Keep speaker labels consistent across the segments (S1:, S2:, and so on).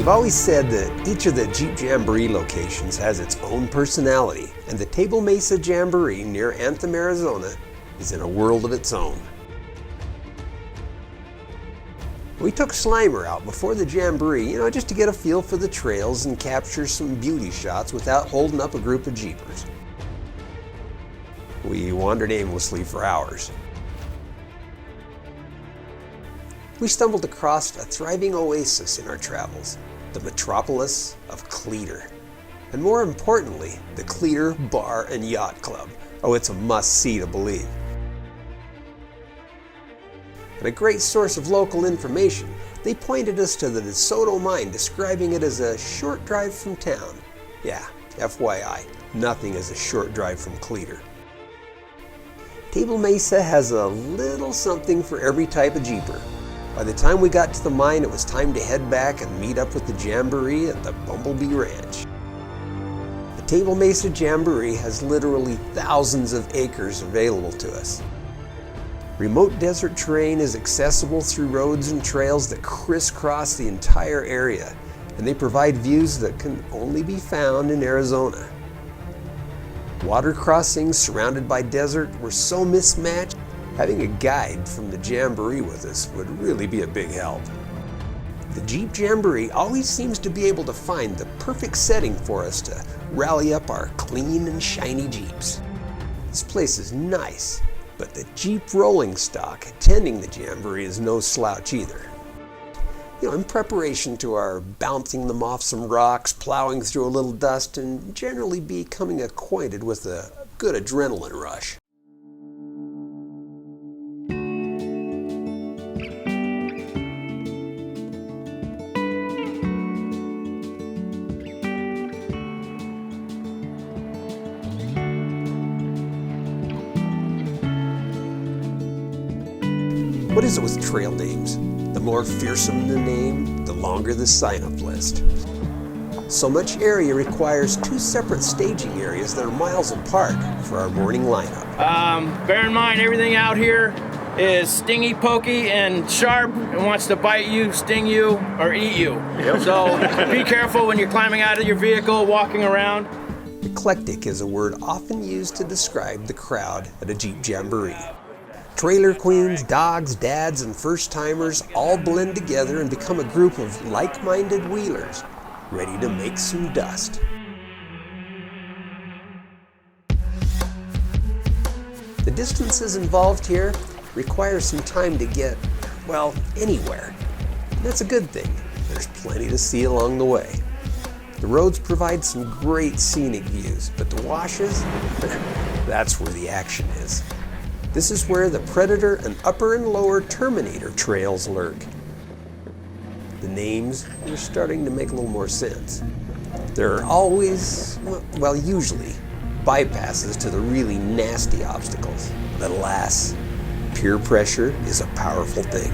S1: We've always said that each of the Jeep Jamboree locations has its own personality, and the Table Mesa Jamboree near Anthem, Arizona is in a world of its own. We took Slimer out before the Jamboree, just to get a feel for the trails and capture some beauty shots without holding up a group of Jeepers. We wandered aimlessly for hours. We stumbled across a thriving oasis in our travels, the metropolis of Cleator. And more importantly, the Cleator Bar and Yacht Club. Oh, it's a must-see to believe. And a great source of local information, they pointed us to the DeSoto Mine, describing it as a short drive from town. Yeah, FYI, nothing is a short drive from Cleator. Table Mesa has a little something for every type of Jeeper. By the time we got to the mine, it was time to head back and meet up with the Jamboree at the Bumblebee Ranch. The Table Mesa Jamboree has literally thousands of acres available to us. Remote desert terrain is accessible through roads and trails that crisscross the entire area, and they provide views that can only be found in Arizona. Water crossings surrounded by desert were so mismatched, having a guide from the Jamboree with us would really be a big help. The Jeep Jamboree always seems to be able to find the perfect setting for us to rally up our clean and shiny Jeeps. This place is nice, but the Jeep rolling stock attending the Jamboree is no slouch either. In preparation to our bouncing them off some rocks, plowing through a little dust, and generally becoming acquainted with a good adrenaline rush. What is it with trail names? The more fearsome the name, the longer the sign-up list. So much area requires two separate staging areas that are miles apart for our morning lineup.
S2: Bear in mind, everything out here is stingy, pokey, and sharp, and wants to bite you, sting you, or eat you. Yep. So be careful when you're climbing out of your vehicle, walking around.
S1: Eclectic is a word often used to describe the crowd at a Jeep Jamboree. Trailer queens, dogs, dads, and first-timers all blend together and become a group of like-minded wheelers, ready to make some dust. The distances involved here require some time to get, anywhere. And that's a good thing. There's plenty to see along the way. The roads provide some great scenic views, but the washes, that's where the action is. This is where the Predator and upper and lower Terminator trails lurk. The names are starting to make a little more sense. There are always, usually, bypasses to the really nasty obstacles. But alas, peer pressure is a powerful thing.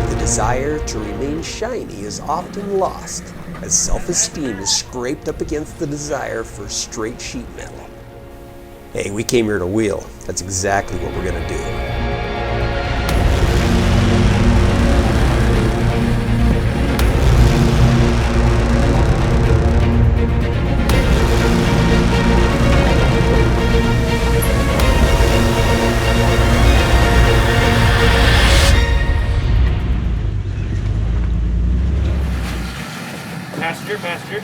S1: The desire to remain shiny is often lost as self-esteem is scraped up against the desire for straight sheet metal. Hey, we came here to wheel. That's exactly what we're gonna do.
S2: Master.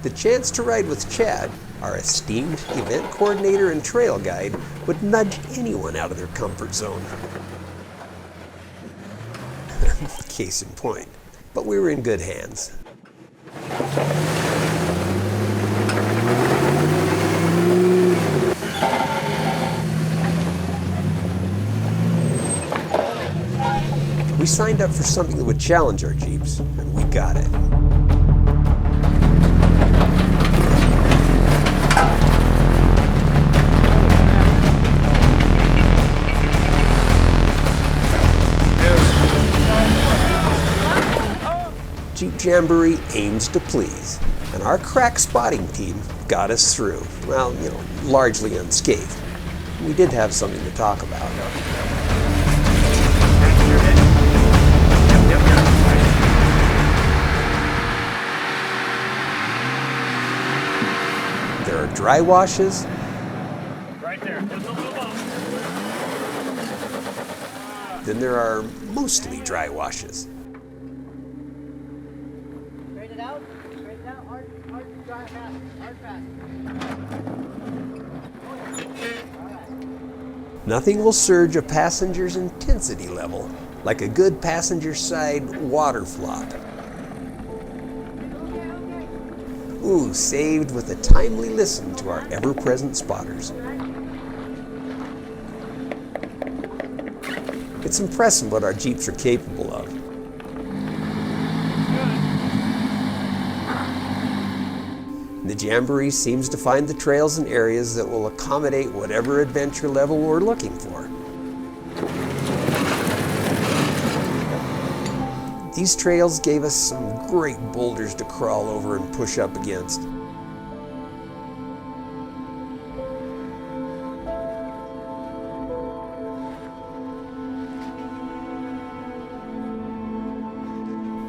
S1: The chance to ride with Chad, our esteemed event coordinator and trail guide, would nudge anyone out of their comfort zone. Case in point. But we were in good hands. We signed up for something that would challenge our Jeeps, and we got it. Jeep Jamboree aims to please, and our crack spotting team got us through. Well, largely unscathed. We did have something to talk about. There are dry washes.
S2: Right there.
S1: Then there are mostly dry washes.
S3: Straight it out, hard, dry, fast, hard, fast.
S1: Nothing will surge a passenger's intensity level like a good passenger side water flop. Ooh, saved with a timely listen to our ever-present spotters. It's impressive what our Jeeps are capable of. The Jamboree seems to find the trails and areas that will accommodate whatever adventure level we're looking for. These trails gave us some great boulders to crawl over and push up against.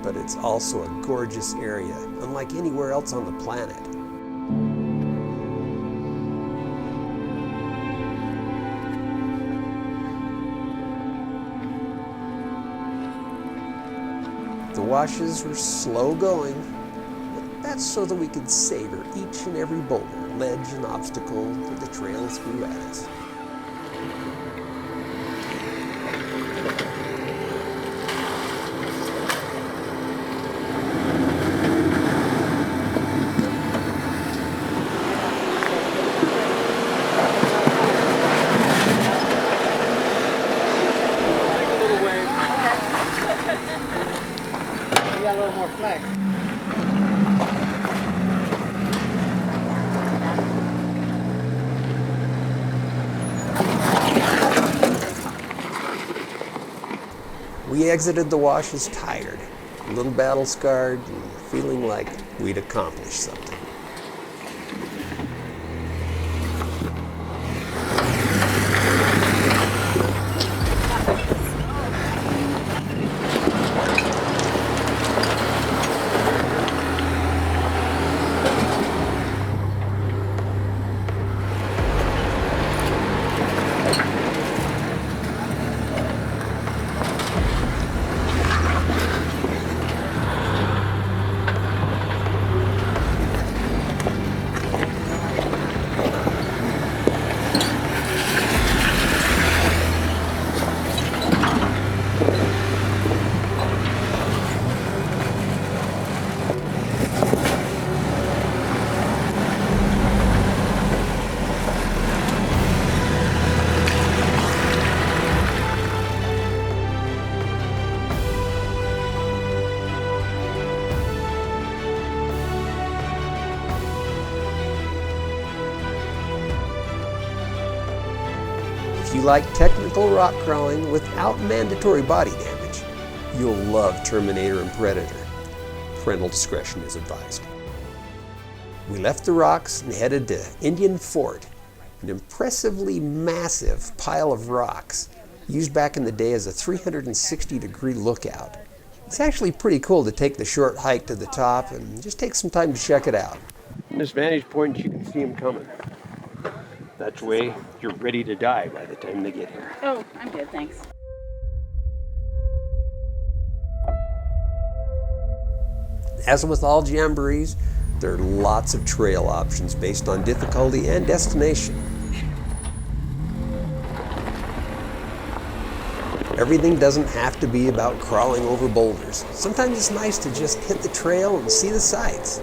S1: But it's also a gorgeous area, unlike anywhere else on the planet. The washes were slow going, but that's so that we could savor each and every boulder, ledge, and obstacle that the trail threw at us.
S3: You got a little more flex.
S1: We exited the washes tired, a little battle-scarred, and feeling like we'd accomplished something. If you like technical rock crawling without mandatory body damage, you'll love Terminator and Predator. Parental discretion is advised. We left the rocks and headed to Indian Fort, an impressively massive pile of rocks used back in the day as a 360-degree lookout. It's actually pretty cool to take the short hike to the top and just take some time to check it out. From this vantage point, you can see them coming. That way, you're ready to die by the time they get here.
S4: Oh, I'm good, thanks.
S1: As with all jamborees, there are lots of trail options based on difficulty and destination. Everything doesn't have to be about crawling over boulders. Sometimes it's nice to just hit the trail and see the sights.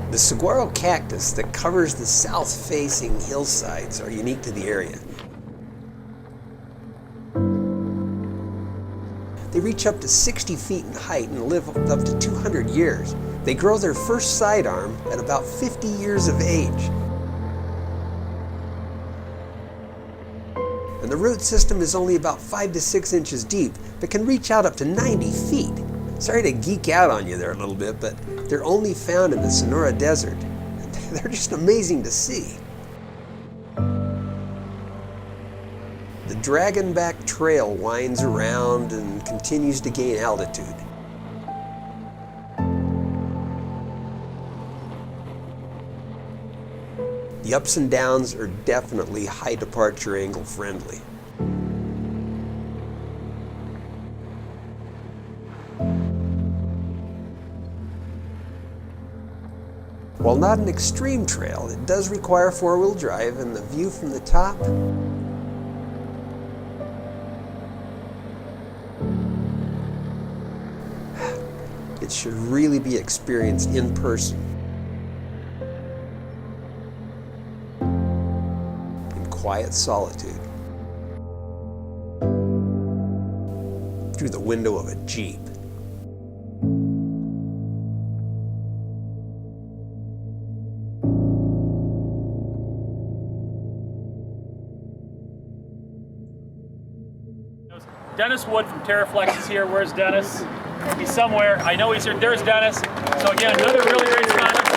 S1: The saguaro cactus that covers the south-facing hillsides are unique to the area. They reach up to 60 feet in height and live up to 200 years. They grow their first sidearm at about 50 years of age. And the root system is only about 5 to 6 inches deep, but can reach out up to 90 feet. Sorry to geek out on you there a little bit, but they're only found in the Sonora Desert. They're just amazing to see. The Dragonback Trail winds around and continues to gain altitude. The ups and downs are definitely high departure angle friendly. While not an extreme trail, it does require four-wheel drive, and the view from the top it should really be experienced in person. In quiet solitude. Through the window of a Jeep.
S4: Dennis Wood from TeraFlex is here. Where's Dennis? He's somewhere. I know he's here. There's Dennis. So again, another really great spot.